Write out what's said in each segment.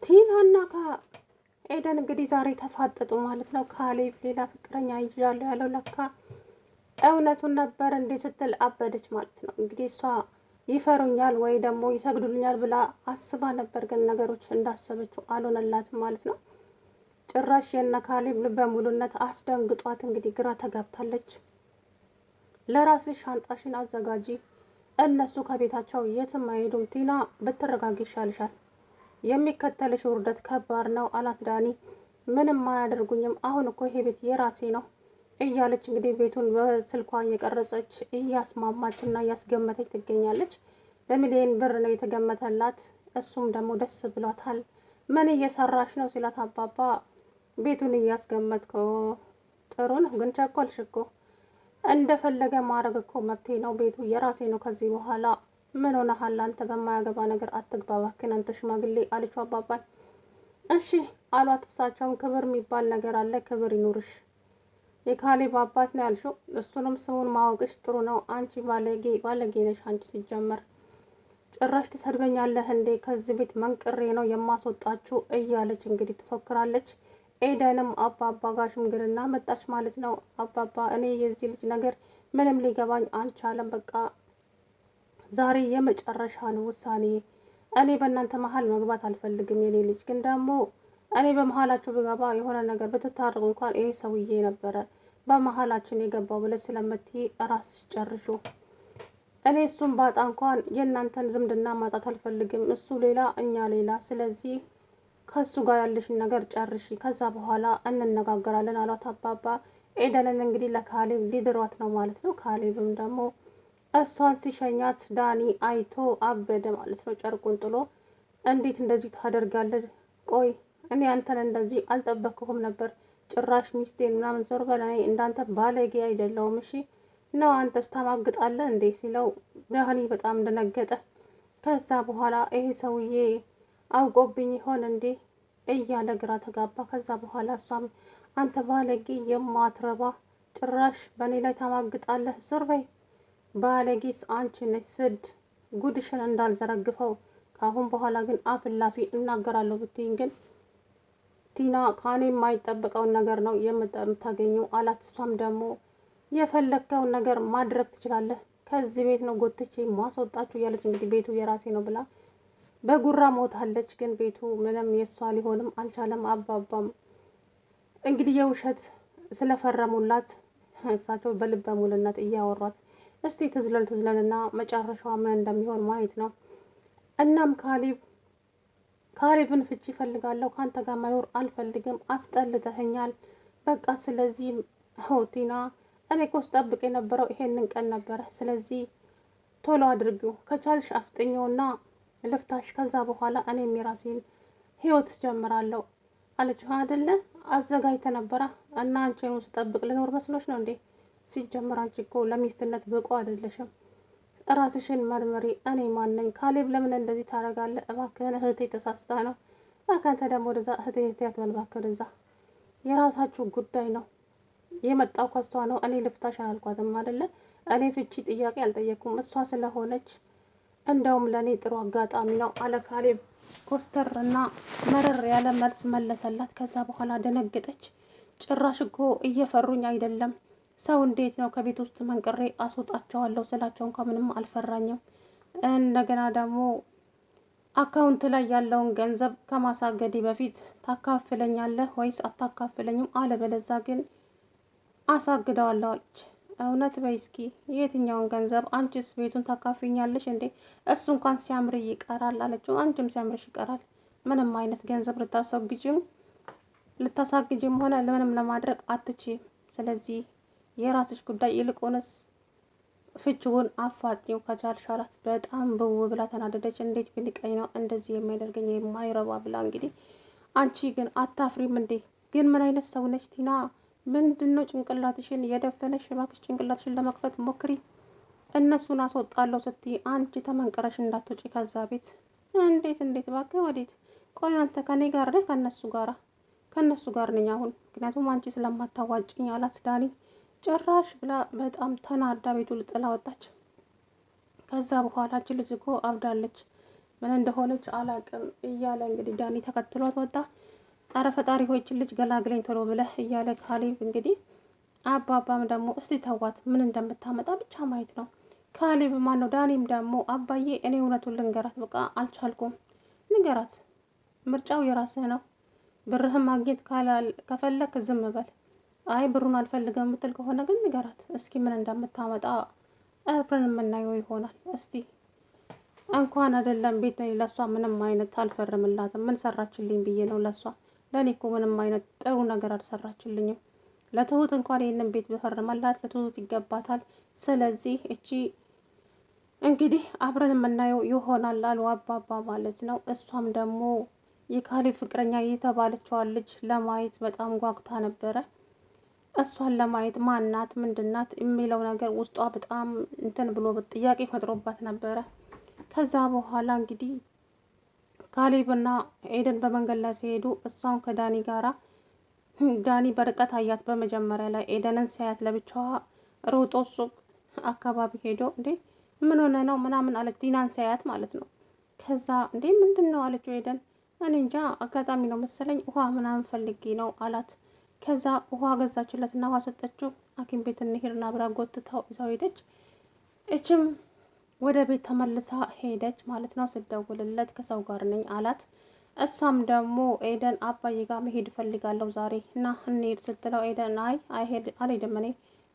ቲናና ከኤደን እንግዲህ ዛሬ ተፋጠጡ ማለት ነው። ካሌብ ሌላ ፍቅረኛ ይዣለሁ ያለው ለካ እውነቱን ነበር እንዴ ስትል አበደች ማለት ነው። እንግዲህ እሷ ይፈሩኛል ወይ ደግሞ ይሰግዱልኛል ብላ አስባ ነበር፣ ግን ነገሮች እንዳሰበችው አልሆነላትም ማለት ነው። ጭራሽ የነ ካሌብ ልበ ሙሉነት አስደንግጧት እንግዲህ ግራ ተጋብታለች። ለራስሽ ሻንጣሽን አዘጋጂ፣ እነሱ ከቤታቸው የትም አይሄዱም፣ ቲና ብትረጋጊ ይሻልሻል፣ የሚከተልሽ ውርደት ከባድ ነው አላት ዳኒ። ምንም አያደርጉኝም፣ አሁን እኮ ይሄ ቤት የራሴ ነው እያለች እንግዲህ ቤቱን በስልኳ እየቀረጸች እያስማማች እና እያስገመተች ትገኛለች። በሚሊዮን ብር ነው የተገመተላት። እሱም ደግሞ ደስ ብሏታል። ምን እየሰራሽ ነው ሲላት አባባ ቤቱን እያስገመትከው ጥሩ ነው፣ ግን ቸኮልሽ እኮ እንደፈለገ ማድረግ እኮ መብቴ ነው፣ ቤቱ የራሴ ነው ከዚህ በኋላ ምን ሆነሃል አንተ፣ በማያገባ ነገር አትግባ እባክህን አንተ ሽማግሌ አለችው አባባል። እሺ አሏት። እሳቸውም ክብር የሚባል ነገር አለ፣ ክብር ይኑርሽ፣ የካሌብ አባት ነው ያልሽው፣ እሱንም ስሙን ማወቅሽ ጥሩ ነው። አንቺ ባለጌ ነሽ አንቺ፣ ሲጀመር ጭራሽ ትሰድበኛለህ እንዴ? ከዚህ ቤት መንቅሬ ነው የማስወጣችሁ እያለች እንግዲህ ትፎክራለች። ኤደንም አባባ ጋር ሽምግልና መጣች ማለት ነው። አባባ እኔ የዚህ ልጅ ነገር ምንም ሊገባኝ አልቻለም፣ በቃ ዛሬ የመጨረሻ ነው ውሳኔ። እኔ በእናንተ መሀል መግባት አልፈልግም። የኔ ልጅ ግን ደግሞ እኔ በመሀላችሁ ብገባ የሆነ ነገር ብትታረቁ እንኳን ይሄ ሰውዬ ነበረ በመሀላችን የገባው ብለሽ ስለምትይ ራስሽ ጨርሹ። እኔ እሱን ባጣ እንኳን የእናንተን ዝምድና ማጣት አልፈልግም። እሱ ሌላ እኛ ሌላ። ስለዚህ ከሱ ጋር ያለሽን ነገር ጨርሺ፣ ከዛ በኋላ እንነጋገራለን አሏት አባባ። ኤደንን እንግዲህ ለካሌብ ሊድሯት ነው ማለት ነው። ካሌብም ደግሞ እሷን ሲሸኛት ዳኒ አይቶ አበደ ማለት ነው። ጨርቁን ጥሎ እንዴት እንደዚህ ታደርጋለህ? ቆይ እኔ አንተን እንደዚህ አልጠበቅኩም ነበር። ጭራሽ ሚስቴን ምናምን ዞር በላይ፣ እንዳንተ ባለጌ አይደለሁም። እሺ ነው አንተስ ታማግጣለህ እንዴ ሲለው ዳኒ በጣም ደነገጠ። ከዛ በኋላ ይሄ ሰውዬ አውቆብኝ ይሆን እንዴ እያለ ግራ ተጋባ። ከዛ በኋላ እሷም አንተ ባለጌ የማትረባ ጭራሽ በእኔ ላይ ታማግጣለህ፣ ዞር በይ፣ ባለጌስ አንቺ ነሽ፣ ስድ ጉድሽን እንዳልዘረግፈው ከአሁን በኋላ ግን አፍላፊ እናገራለሁ ብትይኝ ግን ቲና ከኔ የማይጠበቀውን ነገር ነው የምታገኘው አላት። እሷም ደግሞ የፈለግከውን ነገር ማድረግ ትችላለህ፣ ከዚህ ቤት ነው ጎትቼ ማስወጣችሁ እያለች እንግዲህ ቤቱ የራሴ ነው ብላ በጉራ ሞታለች። ግን ቤቱ ምንም የእሷ ሊሆንም አልቻለም። አባባም እንግዲህ የውሸት ስለፈረሙላት እሳቸው በልበ ሙሉነት እያወሯት እስቲ ትዝለልና መጨረሻዋ ምን እንደሚሆን ማየት ነው። እናም ካሌብን ፍቺ ይፈልጋለሁ፣ ካንተ ጋር መኖር አልፈልግም፣ አስጠልተኸኛል፣ በቃ ስለዚህ ቲና እኔ እኮ ስጠብቅ የነበረው ይሄንን ቀን ነበረ። ስለዚህ ቶሎ አድርጊው፣ ከቻልሽ አፍጥኞና ልፍታሽ፣ ከዛ በኋላ እኔም የራሴን ህይወት ጀምራለሁ አለችው። አይደለ አዘጋጅተ ነበረ እና አንቺኑ ስጠብቅ ልኖር መስሎች ነው እንዴ? ሲጀምር አንቺ እኮ ለሚስትነት ብቁ አይደለሽም። ራስሽን መርምሪ። እኔ ማን ነኝ? ካሌብ ለምን እንደዚህ ታደርጋለህ? እባክህን እህቴ ተሳስታ ነው። አንተ ደግሞ ወደዛ እህቴ አትበል እባክህ፣ ወደዛ የራሳችሁ ጉዳይ ነው። የመጣው ከሷ ነው። እኔ ልፍታሽ አላልኳትም አይደለ? እኔ ፍቺ ጥያቄ አልጠየኩም። እሷ ስለሆነች እንደውም ለእኔ ጥሩ አጋጣሚ ነው አለ ካሌብ። ኮስተር እና መረር ያለ መልስ መለሰላት። ከዛ በኋላ ደነገጠች። ጭራሽ እኮ እየፈሩኝ አይደለም። ሰው እንዴት ነው ከቤት ውስጥ መንቅሬ አስወጣቸዋለሁ ስላቸው እንኳ ምንም አልፈራኝም። እንደገና ደግሞ አካውንት ላይ ያለውን ገንዘብ ከማሳገዴ በፊት ታካፍለኛለህ ወይስ አታካፍለኝም? አለበለዛ ግን አሳግደዋለሁ አለች። እውነት በይ እስኪ የትኛውን ገንዘብ? አንቺስ ቤቱን ታካፍኛለሽ እንዴ? እሱ እንኳን ሲያምር ይቀራል አለችው። አንቺም ሲያምርሽ ይቀራል። ምንም አይነት ገንዘብ ልታሳግጂም ሆነ ለምንም ለማድረግ አትችይም። ስለዚህ የራስሽ ጉዳይ፣ ይልቁንስ ፍቺውን አፋጥኚው ከቻልሽ አላት። በጣም ብው ብላ ተናደደች። እንዴት ቢንቀኝ ነው እንደዚህ የሚያደርገኝ የማይረባ ብላ እንግዲህ አንቺ ግን አታፍሪም እንዴ? ግን ምን አይነት ሰው ነች ቲና? ምንድነው ጭንቅላትሽን የደፈነሽ? እባክሽ ጭንቅላትሽን ለመክፈት ሞክሪ። እነሱን አስወጣለሁ ስትይ አንቺ ተመንቀረሽ እንዳትወጪ ከዛ ቤት። እንዴት እባክህ ወዴት? ቆይ አንተ ከኔ ጋር ነህ? ከነሱ ጋር ነኝ አሁን፣ ምክንያቱም አንቺ ስለማታዋጭኝ አላት ዳኒ። ጭራሽ ብላ በጣም ተናዳ ቤቱ ልጥላ ወጣች። ከዛ በኋላ ልጅ እኮ አብዳለች፣ ምን እንደሆነች አላቅም እያለ እንግዲህ ዳኒ ተከትሏት ወጣ። አረ ፈጣሪ ሆይችን ልጅ ገላግለኝ ቶሎ ብለህ እያለ ካሌብ እንግዲህ አባባም ደግሞ እስቲ ተዋት ምን እንደምታመጣ ብቻ ማየት ነው። ካሌብ ማን ነው ዳኒም ደግሞ አባዬ እኔ እውነቱን ልንገራት በቃ አልቻልኩም። ንገራት፣ ምርጫው የራስህ ነው። ብርህን ማግኘት ከፈለክ ዝም በል። አይ ብሩን አልፈልገም የምትል ከሆነ ግን ንገራት እስኪ ምን እንደምታመጣ አብረን የምናየው ይሆናል። እስቲ እንኳን አይደለም ቤት ነኝ ለሷ ምንም አይነት አልፈርምላትም። ምን ሰራችልኝ ብዬ ነው ለሷ? ለእኔ እኮ ምንም አይነት ጥሩ ነገር አልሰራችልኝም። ለትሁት እንኳን ይህንን ቤት ብፈርምላት ለትሁት ይገባታል። ስለዚህ እቺ እንግዲህ አብረን የምናየው ይሆናል አሉ አባባ ማለት ነው። እሷም ደግሞ የካሌብ ፍቅረኛ የተባለችዋን ልጅ ለማየት በጣም ጓጉታ ነበረ። እሷን ለማየት ማናት ምንድናት የሚለው ነገር ውስጧ በጣም እንትን ብሎ ጥያቄ ፈጥሮባት ነበረ። ከዛ በኋላ እንግዲህ ካሌብና ኤደን በመንገድ ላይ ሲሄዱ እሷም ከዳኒ ጋራ ዳኒ በርቀት አያት። በመጀመሪያ ላይ ኤደንን ሲያያት ለብቻዋ ሮጦ ሱቅ አካባቢ ሄዶ እንዴ ምን ሆነ ነው ምናምን አለች። ቲናን ሲያያት ማለት ነው። ከዛ እንዴ ምንድን ነው አለችው ኤደን። እኔ እንጃ አጋጣሚ ነው መሰለኝ ውሃ ምናምን ፈልጌ ነው አላት። ከዛ ውሃ ገዛችለትና ውሃ ሰጠችው። ሐኪም ቤት እንሄድና ብላ ጎትታው ይዛው ሄደች። እችም ወደ ቤት ተመልሳ ሄደች ማለት ነው። ስደውልለት ከሰው ጋር ነኝ አላት። እሷም ደግሞ ኤደን አባዬ ጋር መሄድ እፈልጋለሁ ዛሬ እና እንሄድ ስትለው ኤደን አይ አልሄድም እኔ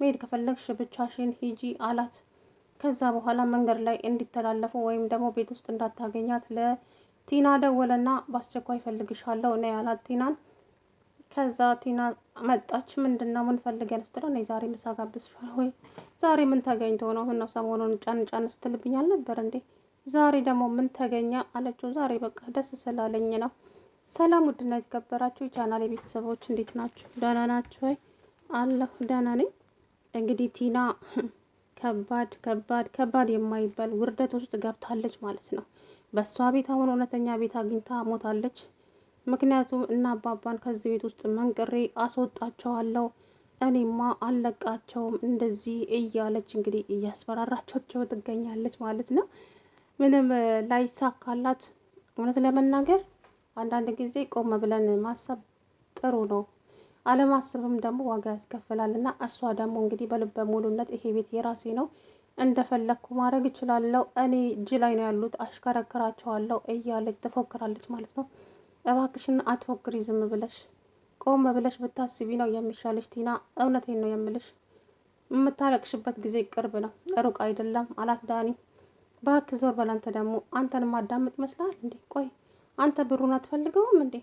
መሄድ ከፈለግሽ ብቻሽን ሂጂ አላት። ከዛ በኋላ መንገድ ላይ እንዲተላለፉ ወይም ደግሞ ቤት ውስጥ እንዳታገኛት ለቲና ደወለና በአስቸኳይ ፈልግሻለሁ እና ያላት ቲናን። ከዛ ቲና መጣች። ምንድን ነው ምን ፈልገን ስትለው እኔ ዛሬ ምሳ ጋብዝሻለሁ ወይ? ዛሬ ምን ተገኝቶ ነው? ምነው ሰሞኑን ጫን ጫን ስትልብኝ አልነበር እንዴ? ዛሬ ደግሞ ምን ተገኘ አለችው። ዛሬ በቃ ደስ ስላለኝ ነው። ሰላም ውድና የተከበራችሁ የቻናል ቤተሰቦች እንዴት ናችሁ? ደህና ናችሁ ወይ? አለሁ ደህና ነኝ። እንግዲህ ቲና ከባድ የማይባል ውርደት ውስጥ ገብታለች ማለት ነው። በእሷ ቤት አሁን እውነተኛ ቤት አግኝታ ሞታለች። ምክንያቱም እና አባባን ከዚህ ቤት ውስጥ መንቅሬ አስወጣቸዋለሁ፣ እኔማ አልለቃቸውም እንደዚህ እያለች እንግዲህ እያስፈራራቻቸው ትገኛለች ማለት ነው። ምንም ላይሳካላት እውነት ለመናገር አንዳንድ ጊዜ ቆም ብለን ማሰብ ጥሩ ነው። አለማሰብም ደግሞ ዋጋ ያስከፍላል። እና እሷ ደግሞ እንግዲህ በልበ ሙሉነት ይሄ ቤት የራሴ ነው እንደፈለግኩ ማድረግ እችላለሁ፣ እኔ እጅ ላይ ነው ያሉት፣ አሽከረክራቸዋለሁ እያለች ትፎክራለች ማለት ነው። እባክሽን አትፎክሪ፣ ዝም ብለሽ ቆም ብለሽ ብታስቢ ነው የሚሻለሽ ቲና። እውነቴን ነው የምልሽ፣ የምታለቅሽበት ጊዜ ቅርብ ነው ሩቅ አይደለም አላት ዳኒ። እባክህ ዞር በል አንተ ደግሞ አንተን ማዳመጥ ይመስላል እንዴ? ቆይ አንተ ብሩን አትፈልገውም እንዴ?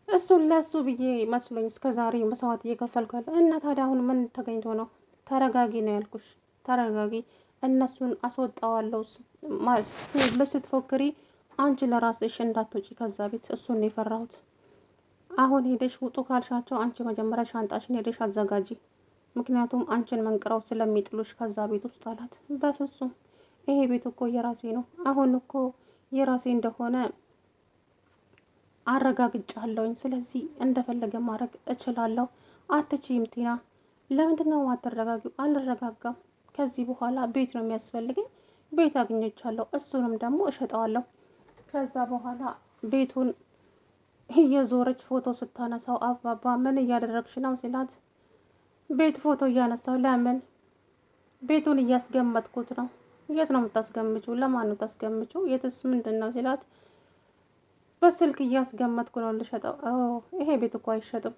እሱን ለሱ ብዬ መስሎኝ እስከ ዛሬ መስዋዕት እየከፈልኩ ያለ እና ታዲያ አሁን ምን ተገኝቶ ነው? ተረጋጊ ነው ያልኩሽ፣ ተረጋጊ። እነሱን አስወጣዋለሁ ብለሽ ስትፎክሪ አንቺ ለራስሽ እንዳትወጪ ከዛ ቤት እሱን ነው የፈራሁት። አሁን ሄደሽ ውጡ ካልሻቸው አንቺ መጀመሪያ ሻንጣሽን ሄደሽ አዘጋጂ፣ ምክንያቱም አንቺን መንቅረው ስለሚጥሉሽ ከዛ ቤት ውስጥ አላት። በፍጹም ይሄ ቤት እኮ የራሴ ነው፣ አሁን እኮ የራሴ እንደሆነ አረጋግጫለሁኝ። ስለዚህ እንደፈለገ ማድረግ እችላለሁ። አትችይም ቲና። ለምንድን ነው አትረጋጊው? አልረጋጋም። ከዚህ በኋላ ቤት ነው የሚያስፈልገኝ። ቤት አግኝቻለሁ፣ እሱንም ደግሞ እሸጠዋለሁ። ከዛ በኋላ ቤቱን እየዞረች ፎቶ ስታነሳው አባባ ምን እያደረግሽ ነው ሲላት፣ ቤት ፎቶ እያነሳው። ለምን? ቤቱን እያስገመጥኩት ነው። የት ነው የምታስገምችው? ለማን ነው ታስገምችው? የትስ ምንድን ነው ሲላት፣ በስልክ እያስገመጥኩ ነው ልሸጠው። ይሄ ቤት እኮ አይሸጥም፣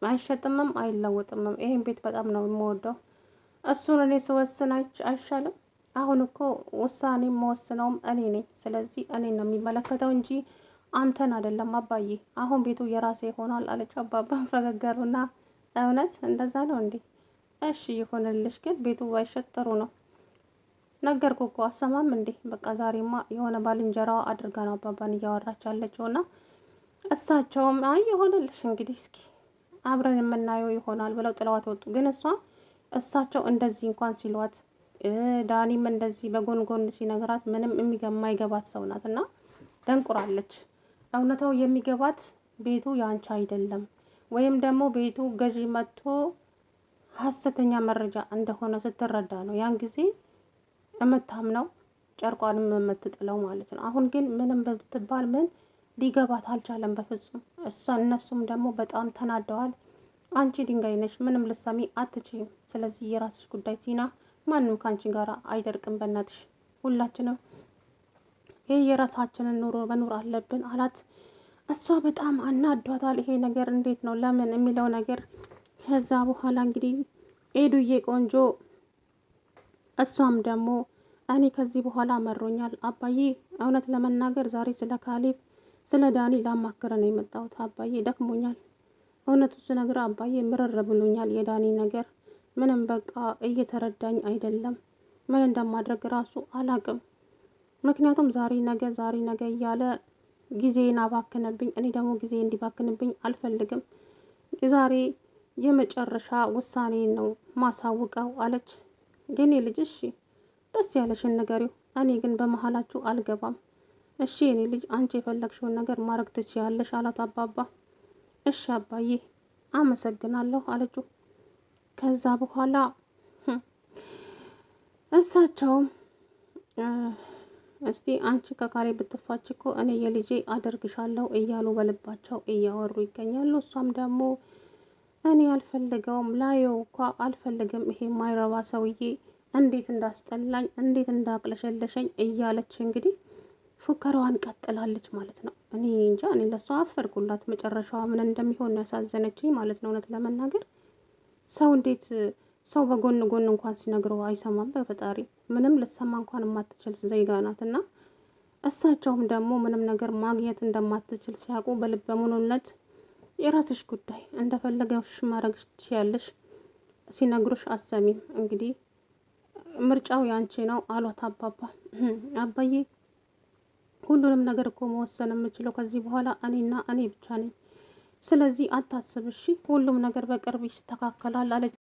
አይሸጥምም አይለወጥምም። ይሄን ቤት በጣም ነው የምወደው። እሱን እኔ ስወስን አይሻልም? አሁን እኮ ውሳኔ የምወስነውም እኔ ነኝ። ስለዚህ እኔን ነው የሚመለከተው እንጂ አንተን አይደለም አባዬ። አሁን ቤቱ የራሴ ይሆናል አለች። አባባን ፈገገሩና እውነት እንደዛ ነው እንዴ? እሺ ይሆንልሽ፣ ግን ቤቱ ባይሸጥ ጥሩ ነው። ነገርኩ እኮ አሰማም እንዴ? በቃ ዛሬማ የሆነ ባልንጀራዋ አድርጋ ነው አባባን እያወራች ያለችው። እና እሳቸውም አይ ይሆንልሽ እንግዲህ እስኪ አብረን የምናየው ይሆናል ብለው ጥለዋት ወጡ። ግን እሳቸው እንደዚህ እንኳን ሲሏት ዳኒም እንደዚህ በጎን ጎን ሲነግራት ምንም የማይገባት ሰው ናት እና ደንቁራለች። እውነታው የሚገባት ቤቱ ያንቺ አይደለም ወይም ደግሞ ቤቱ ገዢ መጥቶ ሀሰተኛ መረጃ እንደሆነ ስትረዳ ነው ያን ጊዜ እምታምነው ጨርቋንም የምትጥለው ማለት ነው። አሁን ግን ምንም ብትባል ምን ሊገባት አልቻለም በፍጹም። እነሱም ደግሞ በጣም ተናደዋል። አንቺ ድንጋይ ነሽ፣ ምንም ልሰሚ አትችይም። ስለዚህ የራስሽ ጉዳይ ቲና፣ ማንም ከአንቺ ጋር አይደርቅም። በእናትሽ ሁላችንም ይህ የራሳችንን ኑሮ መኖር አለብን አላት። እሷ በጣም አናዷታል። ይሄ ነገር እንዴት ነው ለምን የሚለው ነገር። ከዛ በኋላ እንግዲህ ኤዱዬ ቆንጆ እሷም ደግሞ እኔ ከዚህ በኋላ መሮኛል አባዬ፣ እውነት ለመናገር ዛሬ ስለ ካሌብ ስለ ዳኒ ላማክረ ነው የመጣሁት አባዬ፣ ደክሞኛል። እውነቱ ስነግር አባዬ ምርር ብሎኛል። የዳኒ ነገር ምንም በቃ እየተረዳኝ አይደለም። ምን እንደማድረግ ራሱ አላቅም። ምክንያቱም ዛሬ ነገ እያለ ጊዜን አባክነብኝ። እኔ ደግሞ ጊዜ እንዲባክንብኝ አልፈልግም። ዛሬ የመጨረሻ ውሳኔ ነው ማሳውቀው አለች። የኔ ልጅ እሺ፣ ደስ ያለሽን ንገሪው፣ እኔ ግን በመሀላችሁ አልገባም። እሺ የኔ ልጅ፣ አንቺ የፈለግሽውን ነገር ማድረግ ትችያለሽ አላት አባባ። እሺ አባዬ አመሰግናለሁ አለችው። ከዛ በኋላ እሳቸውም እስቲ አንቺ ከካሌ ብትፋች እኮ እኔ የልጄ አደርግሻለሁ እያሉ በልባቸው እያወሩ ይገኛሉ። እሷም ደግሞ እኔ አልፈልገውም፣ ላየው እኳ አልፈልግም፣ ይሄ ማይረባ ሰውዬ እንዴት እንዳስጠላኝ፣ እንዴት እንዳቅለሸለሸኝ እያለች እንግዲህ ፉከራዋን ቀጥላለች ማለት ነው። እኔ እንጃ፣ እኔ ለሷ አፈርኩላት። መጨረሻዋ ምን እንደሚሆን ያሳዘነችኝ ማለት ነው። እውነት ለመናገር ሰው እንዴት ሰው በጎን ጎን እንኳን ሲነግረው አይሰማም። በፈጣሪ ምንም ልሰማ እንኳን የማትችል ዜጋ ናት። እና እሳቸውም ደግሞ ምንም ነገር ማግኘት እንደማትችል ሲያውቁ በልበ ሙሉነት የራስሽ ጉዳይ እንደፈለገሽ ማድረግ ትችያለሽ፣ ሲነግሩሽ አሰሚም፣ እንግዲህ ምርጫው ያንቺ ነው አሏት አባባ። አባዬ ሁሉንም ነገር እኮ መወሰን የምችለው ከዚህ በኋላ እኔና እኔ ብቻ ነኝ። ስለዚህ አታስብ እሺ፣ ሁሉም ነገር በቅርብ ይስተካከላል አለች።